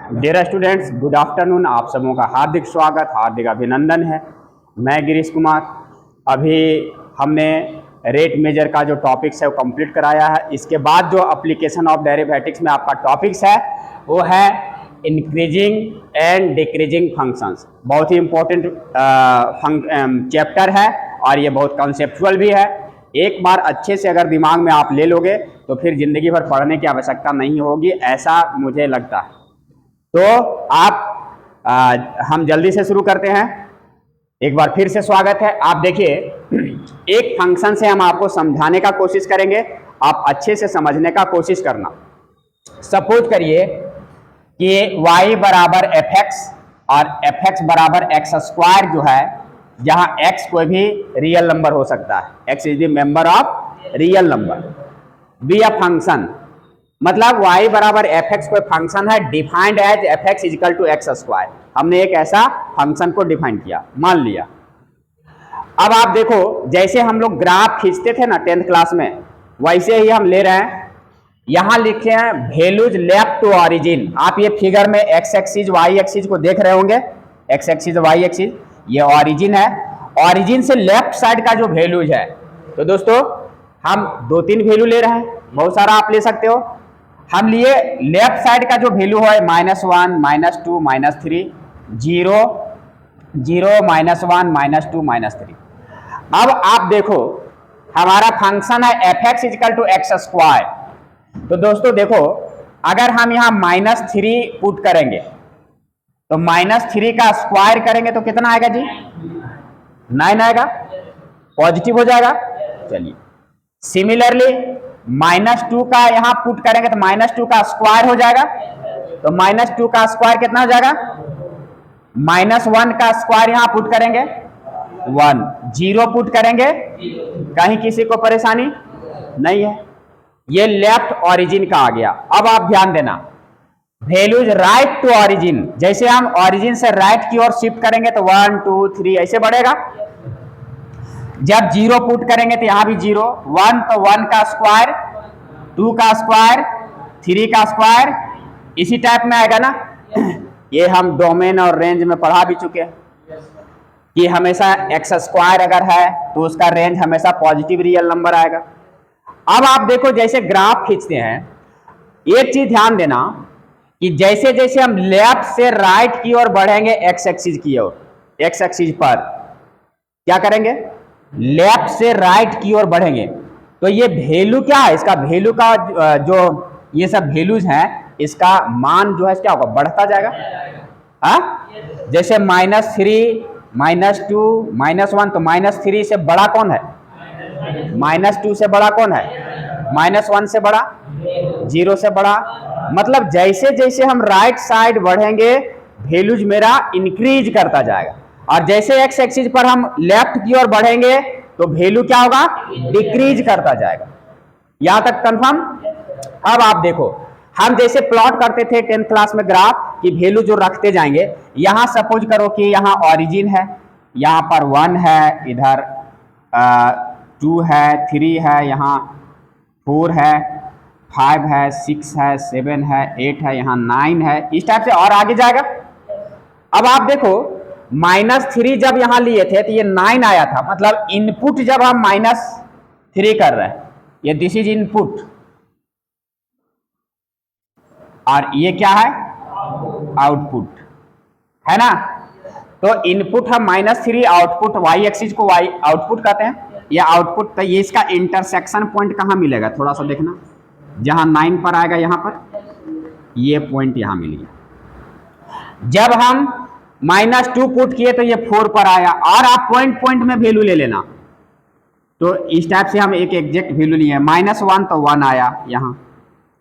Dear students, good afternoon. आप सबों का हार्दिक स्वागत, हार्दिक अभिनंदन है। मैं गिरीश कुमार। अभी हमने रेट मेजर का जो टॉपिक्स है वो कंप्लीट कराया है। इसके बाद जो एप्लीकेशन ऑफ डेरिवेटिव्स में आपका टॉपिक्स है वो है इंक्रीजिंग एंड डिक्रीजिंग फंक्शंस। बहुत ही इंपॉर्टेंट चैप्टर है और ये बहुत कंसेप्चुअल भी है। एक बार अच्छे से अगर दिमाग में आप ले लोगे तो फिर जिंदगी भर पढ़ने की आवश्यकता नहीं होगी, ऐसा मुझे लगता है। तो हम जल्दी से शुरू करते हैं। एक बार फिर से स्वागत है। आप देखिए, एक फंक्शन से हम आपको समझाने का कोशिश करेंगे, आप अच्छे से समझने का कोशिश करना। सपोज करिए कि y बराबर एफ एक्स और एफ एक्स बराबर एक्स स्क्वायर जो है, जहां x कोई भी रियल नंबर हो सकता है, x is the member of real number, be a function. मतलब y बराबर एफ एक्स कोई फंक्शन है defined as F X equal to X square. हमने एक ऐसा फंक्शन को डिफाइन किया, मान लिया। अब आप देखो, जैसे हम लोग ग्राफ खींचते थे ना 10th क्लास में, वैसे ही हम ले रहे हैं। यहां लिखे हैं वैल्यूज लेफ्ट टू ऑरिजिन। आप ये फिगर में एक्स एक्सिस वाई एक्सिस को देख रहे होंगे, एक्स एक्सिस वाई एक्सिस, ये ऑरिजिन है। ऑरिजिन से लेफ्ट साइड का जो वैल्यूज है, तो दोस्तों हम 2-3 वैल्यू ले रहे हैं, बहुत सारा आप ले सकते हो। हम लिए लेफ्ट साइड का जो वैल्यू है -1, -2, -3, 0, 0, -1, -2, -3। अब आप देखो, हमारा फंक्शन है F X equal to X square. तो दोस्तों देखो, अगर हम यहां -3 पुट करेंगे तो -3 का स्क्वायर करेंगे तो कितना आएगा जी? 9 आएगा, पॉजिटिव हो जाएगा। चलिए, सिमिलरली -2 का यहां पुट करेंगे तो -2 का स्क्वायर हो जाएगा। तो -2 का स्क्वायर कितना हो जाएगा? -1 का स्क्वायर यहां पुट करेंगे 1, 0 पुट करेंगे, कहीं किसी को परेशानी नहीं है। ये लेफ्ट ऑरिजिन का आ गया। अब आप ध्यान देना, वैल्यूज राइट टू ऑरिजिन, जैसे हम ऑरिजिन से राइट की ओर शिफ्ट करेंगे तो 1, 2, 3 ऐसे बढ़ेगा। जब 0 पुट करेंगे तो यहां भी 0, 1 तो 1 का स्क्वायर, 2 का स्क्वायर, 3 का स्क्वायर, इसी टाइप में आएगा ना। ये हम डोमेन और रेंज में पढ़ा भी चुके हैं कि हमेशा एक्स स्क्वायर अगर है तो उसका रेंज हमेशा पॉजिटिव रियल नंबर आएगा। अब आप देखो, जैसे ग्राफ खींचते हैं, एक चीज ध्यान देना कि जैसे जैसे हम लेफ्ट से राइट की ओर बढ़ेंगे, एक्स एक्सिस की ओर, एक्स एक्सिस पर क्या करेंगे? लेफ्ट से राइट की ओर बढ़ेंगे। तो ये वैल्यू क्या है? इसका वैल्यू का जो ये सब वैल्यूज हैं, इसका मान जो है क्या होगा? बढ़ता जाएगा। हाँ, जैसे -3, -2, -1, तो -3 से बड़ा कौन है? -2 से बड़ा कौन है? -1 से बड़ा, 0 से बड़ा। मतलब जैसे जैसे हम राइट साइड बढ़ेंगे, वैल्यूज मेरा इंक्रीज करता जाएगा, और जैसे एक्स एक्सिस पर हम लेफ्ट की ओर बढ़ेंगे तो वैल्यू क्या होगा? डिक्रीज करता जाएगा। यहां तक कंफर्म? अब आप देखो, हम जैसे प्लॉट करते थे 10th क्लास में ग्राफ की वैल्यू जो रखते जाएंगे, यहां सपोज करो कि यहां ऑरिजिन है, यहां पर 1 है, इधर 2 है, 3 है, यहाँ 4 है, 5 है, 6 है, 7 है, 8 है, यहाँ 9 है, इस टाइप से और आगे जाएगा। अब आप देखो, -3 जब यहां लिए थे तो ये 9 आया था, मतलब इनपुट जब हम -3 कर रहे हैं, ये दिस इज इनपुट, और ये क्या है? आउटपुट है ना। तो इनपुट हम -3, आउटपुट y एक्सिस को y आउटपुट कहते हैं, ये आउटपुट। तो ये इसका इंटरसेक्शन पॉइंट कहां मिलेगा? थोड़ा सा देखना, जहां 9 पर आएगा, यहां पर ये पॉइंट यहां मिल गया। जब हम -2 पुट किए तो ये 4 पर आया, और आप पॉइंट पॉइंट में वैल्यू ले लेना। तो इस टाइप से हम एक एग्जैक्ट वैल्यू लिए, -1 तो 1 आया, यहां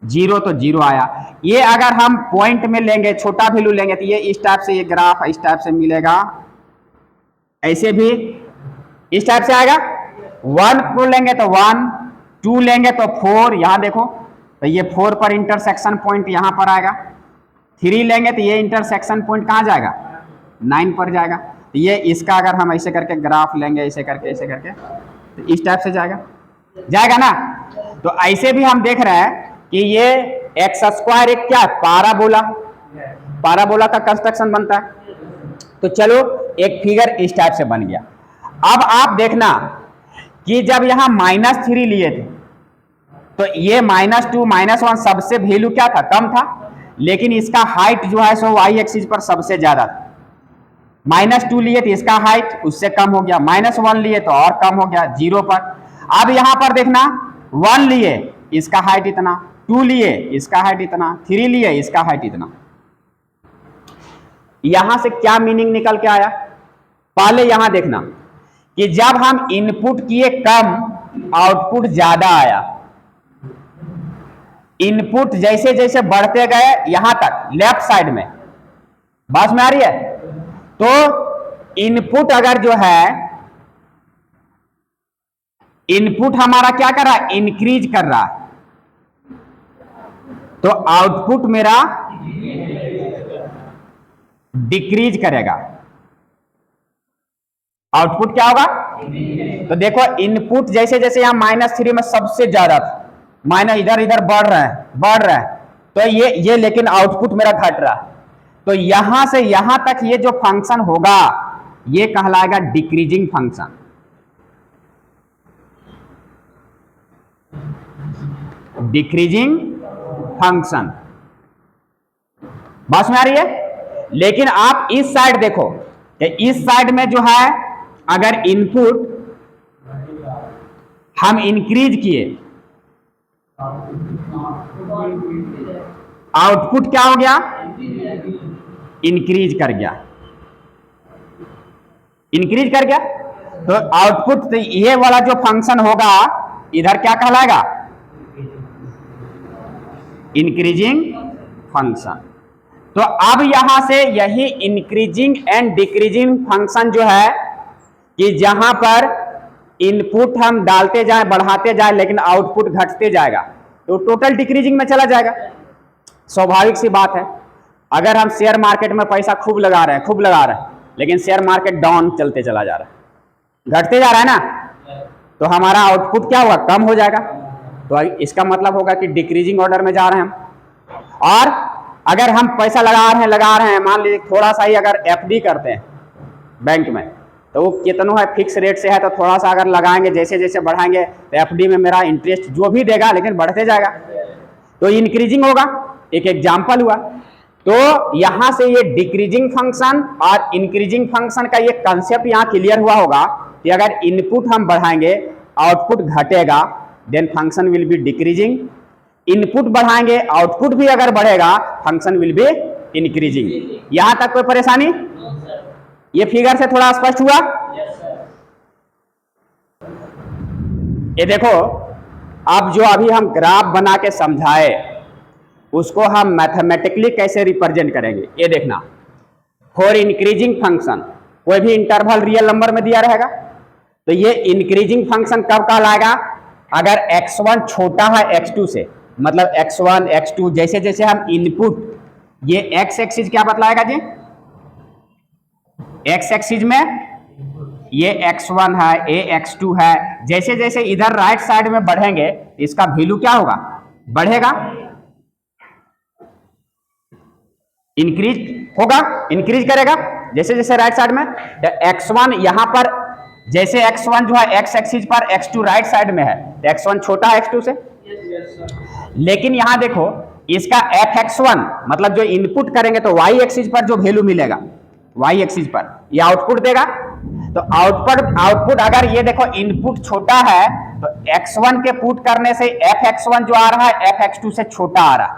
0 तो 0 आया। ये अगर हम पॉइंट में लेंगे, छोटा वैल्यू लेंगे, तो ये इस टाइप से ये ग्राफ इस टाइप से मिलेगा, ऐसे भी इस टाइप से आएगा। 1 को लेंगे तो 1, 2 लेंगे तो 4, यहां देखो तो ये 4 पर इंटरसेक्शन पॉइंट यहां पर आएगा। 3 लेंगे तो ये इंटरसेक्शन पॉइंट कहां जाएगा? 9 पर जाएगा। तो ये इसका अगर हम ऐसे करके ग्राफ लेंगे, ऐसे करके तो इस टाइप से जाएगा ना। तो ऐसे भी हम देख रहे हैं कि ये एक्स स्क्वायर एक क्या? पाराबोला। पाराबोला का कंस्ट्रक्शन बनता है। तो चलो एक फिगर इस टाइप से बन गया। अब आप देखना कि जब यहां -3 लिए थे तो ये -2 -1 सबसे वैल्यू क्या था, कम था, लेकिन इसका हाइट जो है सो वाई एक्सिस पर सबसे ज्यादा था। -2 लिए थे, इसका हाइट उससे कम हो गया, -1 लिए तो और कम हो गया 0 पर। अब यहां पर देखना 1 लिए इसका हाइट इतना, 2 लिए इसका हाइट इतना, 3 लिए इसका हाइट इतना। यहां से क्या मीनिंग निकल के आया, पहले यहां देखना कि जब हम इनपुट किए कम आउटपुट ज्यादा आया। इनपुट जैसे जैसे बढ़ते गए यहां तक लेफ्ट साइड में, बात में आ रही है, तो इनपुट अगर जो है इनपुट हमारा क्या कर रहा है, इंक्रीज कर रहा है, तो आउटपुट मेरा डिक्रीज करेगा। आउटपुट क्या होगा, तो देखो इनपुट जैसे जैसे यहां -3 में सबसे ज्यादा था, माइनस इधर इधर बढ़ रहा है, तो ये लेकिन आउटपुट मेरा घट रहा है। तो यहां से यहां तक ये जो फंक्शन होगा ये कहलाएगा डिक्रीजिंग फंक्शन। डिक्रीजिंग फंक्शन, बात में आ रही है। लेकिन आप इस साइड देखो कि इस साइड में जो है अगर इनपुट हम इंक्रीज किए, आउटपुट क्या हो गया, इंक्रीज कर गया, इंक्रीज कर गया। तो आउटपुट तो ये वाला जो फंक्शन होगा इधर क्या कहलाएगा, इंक्रीजिंग फंक्शन। तो अब यहां से यही इंक्रीजिंग एंड डिक्रीजिंग फंक्शन जो है कि जहां पर इनपुट हम डालते जाएं बढ़ाते जाएं लेकिन आउटपुट घटते जाएगा तो टोटल डिक्रीजिंग में चला जाएगा। स्वाभाविक सी बात है, अगर हम शेयर मार्केट में पैसा खूब लगा रहे हैं लेकिन शेयर मार्केट डाउन चलते चला जा रहा है, घटते जा रहा है ना, तो हमारा आउटपुट क्या होगा, कम हो जाएगा। तो इसका मतलब होगा कि डिक्रीजिंग ऑर्डर में जा रहे हैं हम। और अगर हम पैसा लगा रहे हैं, मान लीजिए थोड़ा सा ही अगर एफडी करते हैं बैंक में, तो वो कितना है, फिक्स रेट से है, तो थोड़ा सा अगर लगाएंगे जैसे जैसे बढ़ाएंगे तो एफडी में मेरा इंटरेस्ट जो भी देगा लेकिन बढ़ते जाएगा, तो इंक्रीजिंग होगा। एक एग्जाम्पल हुआ। तो यहां से ये डिक्रीजिंग फंक्शन और इंक्रीजिंग फंक्शन का ये कंसेप्ट यहां क्लियर हुआ होगा कि अगर इनपुट हम बढ़ाएंगे आउटपुट घटेगा, then function will be decreasing. Input बढ़ाएंगे आउटपुट भी अगर बढ़ेगा, फंक्शन विल बी इंक्रीजिंग। यहां तक कोई परेशानी, ये फिगर से थोड़ा स्पष्ट हुआ। ये देखो, अब जो अभी हम ग्राफ बना के समझाए उसको हम मैथमेटिकली कैसे रिप्रेजेंट करेंगे, ये देखना। फॉर इंक्रीजिंग फंक्शन, कोई भी इंटरवल रियल नंबर में दिया रहेगा, तो ये इंक्रीजिंग फंक्शन कब कहलाएगा, अगर x1 छोटा है x2 से, मतलब x1 x2 जैसे जैसे हम इनपुट, ये x एक्सिस क्या बतलाएगा जी, x एक्सिस में ये x1 है, ये x2 है, जैसे जैसे इधर राइट साइड में बढ़ेंगे इसका वैल्यू क्या होगा, बढ़ेगा, इंक्रीज होगा, इंक्रीज करेगा जैसे जैसे राइट साइड में। तो x1 यहां पर जैसे x1 जो है x एक्सिस पर, x2 राइट साइड में है, तो x1 छोटा है x2 से। लेकिन यहां देखो इसका fx1 मतलब जो इनपुट करेंगे तो y एक्सिस पर जो वैल्यू मिलेगा, y एक्सिस पर ये आउटपुट देगा। तो आउटपुट अगर ये देखो इनपुट छोटा है तो x1 के पुट करने से fx1 जो आ रहा है fx2 से छोटा आ रहा है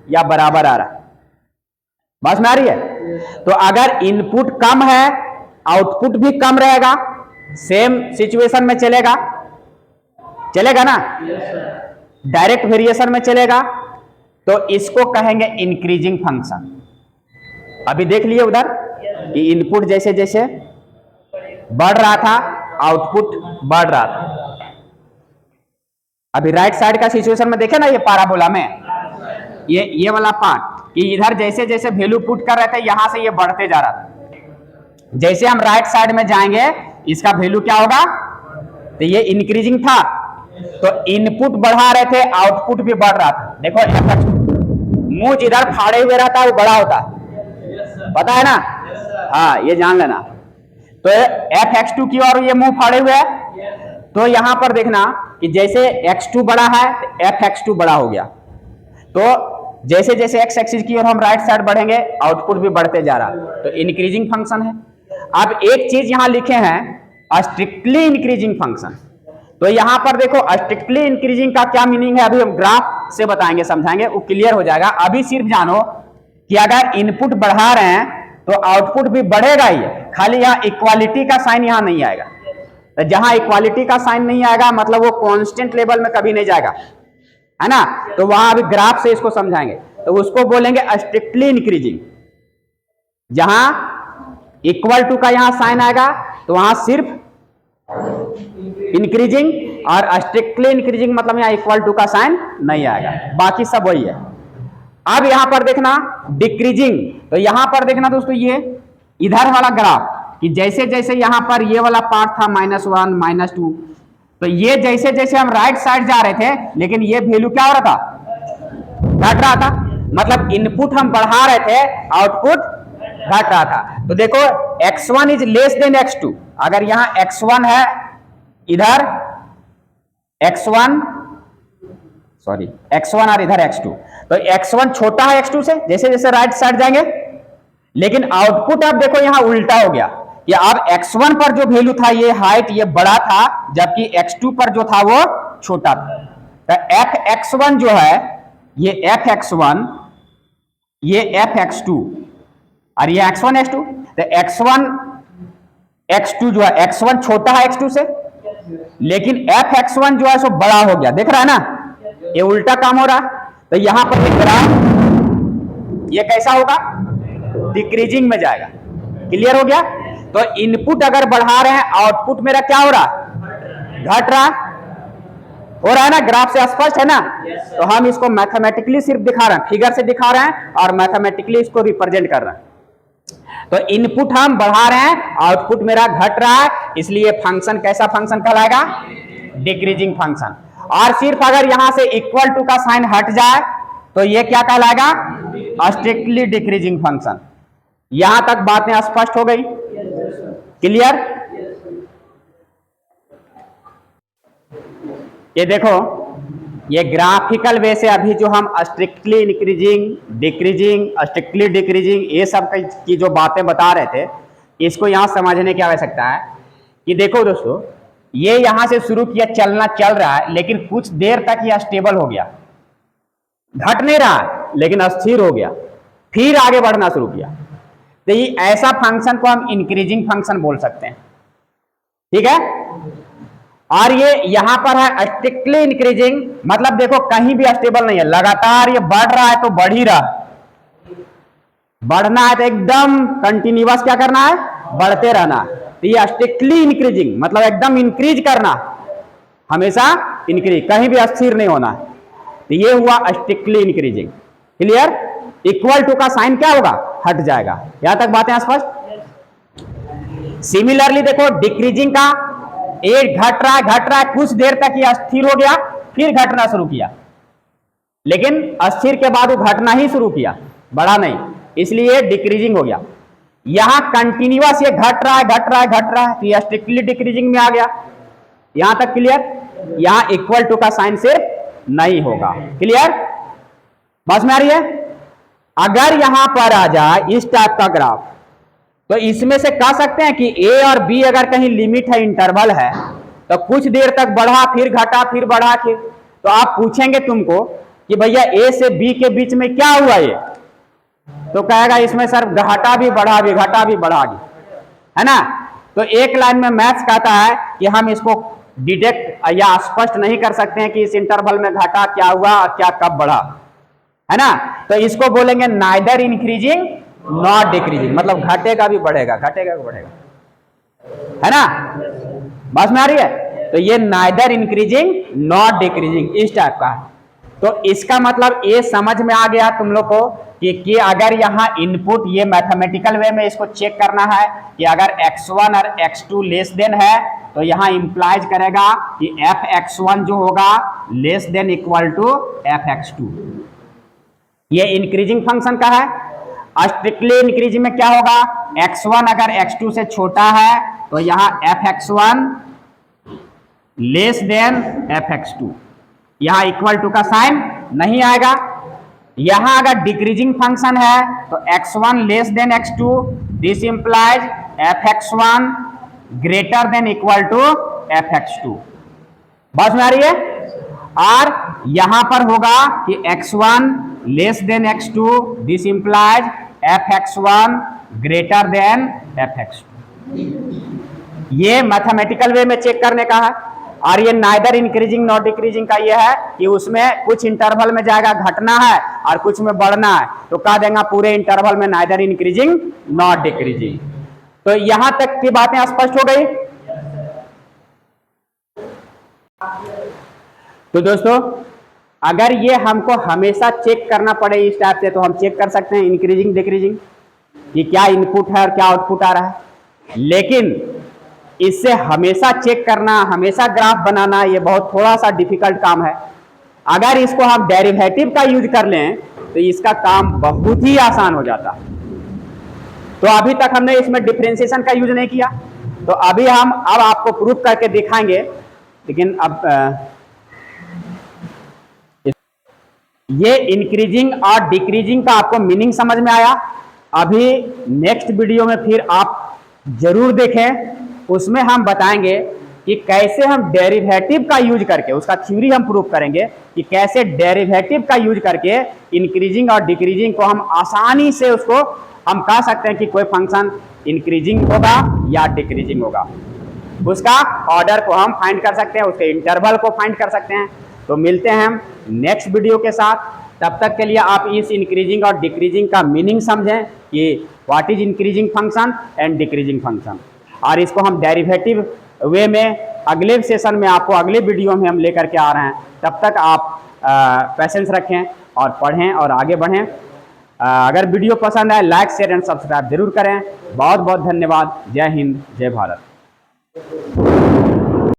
या बराबर आ रहा है, बात में आ रही है। तो अगर इनपुट कम है आउटपुट भी कम रहेगा, सेम सिचुएशन में चलेगा, चलेगा ना, डायरेक्ट वेरिएशन में चलेगा, तो इसको कहेंगे इंक्रीजिंग फंक्शन। अभी देख लिए उधर कि इनपुट जैसे जैसे बढ़ रहा था आउटपुट बढ़ रहा था। अभी राइट साइड का सिचुएशन में देखे ना, ये पैराबोला में ये वाला पार्ट कि इधर जैसे जैसे वैल्यू पुट कर रहे थे यहां से ये बढ़ते जा रहा था, जैसे हम राइट साइड में जाएंगे इसका वैल्यू क्या होगा, तो ये इंक्रीजिंग था, तो इनपुट बढ़ा रहे थे आउटपुट भी बढ़ रहा था। देखो मुंह जिधर फाड़े हुए रहता है वो बड़ा होता है, पता है ना? हाँ, ये जान लेना। तो f(x2) की ओर ये मुंह फाड़े हुए है, तो यहां पर देखना कि जैसे x2 बड़ा है f(x2) बड़ा हो गया। तो जैसे जैसे x एक्सिस की ओर हम राइट साइड बढ़ेंगे आउटपुट भी बढ़ते जा रहा, तो इंक्रीजिंग फंक्शन है। अब एक चीज यहां लिखे हैं स्ट्रिक्टली इंक्रीजिंग फंक्शन। तो यहां पर देखो स्ट्रिक्टली इंक्रीजिंग का क्या मीनिंग है, अभी हम ग्राफ से बताएंगे, समझाएंगे, वो क्लियर हो जाएगा। अभी सिर्फ जानो कि अगर इनपुट बढ़ा रहे हैं तो आउटपुट भी बढ़ेगा ही है, खाली यहाँ इक्वालिटी का साइन यहां नहीं आएगा। तो जहां इक्वालिटी का साइन नहीं आएगा मतलब वो कांस्टेंट लेवल में कभी नहीं जाएगा, है ना? तो वहां अभी ग्राफ से इसको समझाएंगे, तो उसको बोलेंगे स्ट्रिक्टली इंक्रीजिंग। जहां इक्वल टू का यहां साइन आएगा तो वहां सिर्फ इंक्रीजिंग, और स्ट्रिक्टली इंक्रीजिंग मतलब यहां इक्वल टू का साइन नहीं आएगा, बाकी सब वही है। अब यहां पर देखना डिक्रीजिंग, तो यहां पर देखना दोस्तों ये इधर वाला ग्राफ कि जैसे जैसे यहां पर ये वाला पार्ट था -1 -2, तो ये जैसे जैसे हम राइट साइड जा रहे थे लेकिन ये वैल्यू क्या हो रहा था, घट रहा था। मतलब इनपुट हम बढ़ा रहे थे, आउटपुट घट रहा था। तो देखो x1 is less than x2, अगर यहां x1 है, इधर x1 और इधर x2, तो x1 छोटा है x2 से जैसे जैसे राइट साइड जाएंगे, लेकिन आउटपुट अब देखो यहां उल्टा हो गया कि अब x1 पर जो वैल्यू था ये हाइट ये बड़ा था, जबकि x2 पर जो था वो छोटा था। तो fx1 जो है ये fx1, ये fx2 और ये x1 x2। तो x1 x2 जो है, x1 छोटा है x2 से, लेकिन fx1 जो है सो बड़ा हो गया, देख रहा है ना, ये उल्टा काम हो रहा है। तो यहां पर दिख रहा ये कैसा होगा, डिक्रीजिंग में जाएगा। क्लियर हो गया? तो इनपुट अगर बढ़ा रहे हैं आउटपुट मेरा क्या हो रहा, घट रहा हो रहा है ना, ग्राफ से स्पष्ट है ना? तो हम इसको मैथमेटिकली सिर्फ दिखा रहे हैं, फिगर से दिखा रहे हैं और मैथमेटिकली इसको रिप्रेजेंट कर रहे हैं। तो इनपुट हम बढ़ा रहे हैं, आउटपुट मेरा घट रहा है, इसलिए फंक्शन कैसा फंक्शन कहलाएगा, डिक्रीजिंग फंक्शन। और सिर्फ अगर यहां से इक्वल टू का साइन हट जाए तो ये क्या कहलाएगा, स्ट्रिक्टली डिक्रीजिंग फंक्शन। यहां तक बातें स्पष्ट हो गई? क्लियर? ये देखो ये ग्राफिकल वे से अभी जो हम strictly increasing, decreasing, strictly decreasing ये सब की जो बातें बता रहे थे, इसको यहां समझने की आवश्यकता है कि देखो दोस्तों, ये यहां से शुरू किया, चलना चल रहा है, लेकिन कुछ देर तक ये स्टेबल हो गया, घट नहीं रहा है लेकिन स्थिर हो गया, फिर आगे बढ़ना शुरू किया। तो ये ऐसा फंक्शन को हम इंक्रीजिंग फंक्शन बोल सकते हैं, ठीक है? और ये यहां पर है स्ट्रिक्टली इंक्रीजिंग, मतलब देखो कहीं भी स्टेबल नहीं है, लगातार ये बढ़ रहा है तो बढ़ ही रहा है, बढ़ना है तो एकदम कंटिन्यूअस क्या करना है, बढ़ते रहना। तो ये स्ट्रिक्टली इंक्रीजिंग मतलब एकदम इंक्रीज करना, हमेशा इंक्रीज, कहीं भी अस्थिर नहीं होना। तो ये हुआ strictly increasing. Clear? Equal to का साइन क्या होगा, हट जाएगा। यहां तक बातें स्पष्ट? सिमिलरली देखो डिक्रीजिंग का, एक घट रहा है, कुछ देर तक ये अस्थिर हो गया, फिर घटना शुरू किया, लेकिन अस्थिर के बाद वो घटना ही शुरू किया, बढ़ा नहीं, इसलिए डिक्रीजिंग हो गया। यहां कंटिन्यूअस ये घट रहा है, तो ये स्ट्रिक्टली डिक्रीजिंग में आ गया। यहां तक क्लियर? यहां इक्वल टू का साइन से नहीं होगा। क्लियर? बस में आ रही है? अगर यहां पर आ जाए इस टाइप का ग्राफ, तो इसमें से कह सकते हैं कि ए और बी अगर कहीं लिमिट है, इंटरवल है, तो कुछ देर तक बढ़ा, फिर घटा, फिर बढ़ा, फिर, तो आप पूछेंगे तुमको कि भैया ए से बी के बीच में क्या हुआ ये, तो कहेगा इसमें सर घटा भी बढ़ा भी, घटा भी बढ़ा भी, है ना? तो एक लाइन में मैथ्स कहता है कि हम इसको डिटेक्ट या स्पष्ट नहीं कर सकते हैं कि इस इंटरवल में घटा क्या हुआ और क्या कब बढ़ा, है ना? तो इसको बोलेंगे नाइदर इंक्रीजिंग नॉट डिक्रीजिंग, मतलब घटेगा भी बढ़ेगा, घटेगा भी बढ़ेगा, है ना? बस में आ रही है? तो ये नाइदर इंक्रीजिंग नॉट डिक्रीजिंग इस टाइप का है। तो इसका मतलब ये समझ में आ गया तुम लोग को कि अगर यहाँ इनपुट ये मैथमेटिकल वे में इसको चेक करना है कि अगर x1 और x2 लेस देन है, तो यहाँ इंप्लाइज करेगा कि fx1 जो होगा less than equal to fx2। ये इंक्रीजिंग फंक्शन का है। स्ट्रिक्टली इंक्रीजिंग में क्या होगा, x1 अगर x2 से छोटा है तो यहां fx1 लेस देन fx2, यहां इक्वल टू का साइन नहीं आएगा। यहां अगर डिक्रीजिंग फंक्शन है तो x1 less than x2, this implies fx1 greater than equal to fx2। बस में आ रही है। और यहां पर होगा कि x1 less than x2, this implies fx1 greater then fx2। ये मैथमेटिकल वे में चेक करने का है। और ये नाइदर इंक्रीजिंग नॉट डिक्रीजिंग का ये है कि उसमें कुछ इंटरवल में जाएगा घटना है और कुछ में बढ़ना है, तो कह देगा पूरे इंटरवल में नाइदर इंक्रीजिंग नॉट डिक्रीजिंग। तो यहां तक की बातें स्पष्ट हो गई। तो दोस्तों अगर ये हमको हमेशा चेक करना पड़े इस टाइप से, तो हम चेक कर सकते हैं इंक्रीजिंग डिक्रीजिंग कि क्या इनपुट है और क्या आउटपुट आ रहा है। लेकिन इससे हमेशा चेक करना, हमेशा ग्राफ बनाना, ये बहुत थोड़ा सा डिफिकल्ट काम है। अगर इसको हम डेरिवेटिव का यूज कर लें तो इसका काम बहुत ही आसान हो जाता है। तो अभी तक हमने इसमें डिफरेंशिएशन का यूज नहीं किया, तो अभी हम अब आपको प्रूफ करके दिखाएंगे। लेकिन अब ये इंक्रीजिंग और डिक्रीजिंग का आपको मीनिंग समझ में आया। अभी नेक्स्ट वीडियो में फिर आप जरूर देखें, उसमें हम बताएंगे कि कैसे हम डेरिवेटिव का यूज करके, उसका थ्योरी हम प्रूफ करेंगे कि कैसे डेरिवेटिव का यूज करके इंक्रीजिंग और डिक्रीजिंग को हम आसानी से उसको हम कह सकते हैं कि कोई फंक्शन इंक्रीजिंग होगा या डिक्रीजिंग होगा, उसका ऑर्डर को हम फाइंड कर सकते हैं, उसके इंटरवल को फाइंड कर सकते हैं। तो मिलते हैं हम नेक्स्ट वीडियो के साथ। तब तक के लिए आप इस इंक्रीजिंग और डिक्रीजिंग का मीनिंग समझें कि what is increasing function and decreasing function, और इसको हम डेरिवेटिव वे में अगले सेशन में आपको अगले वीडियो में हम लेकर के आ रहे हैं। तब तक आप पेशेंस रखें और पढ़ें और आगे बढ़ें। अगर वीडियो पसंद आए लाइक शेयर एंड सब्सक्राइब जरूर करें। बहुत बहुत धन्यवाद। जय हिंद, जय भारत।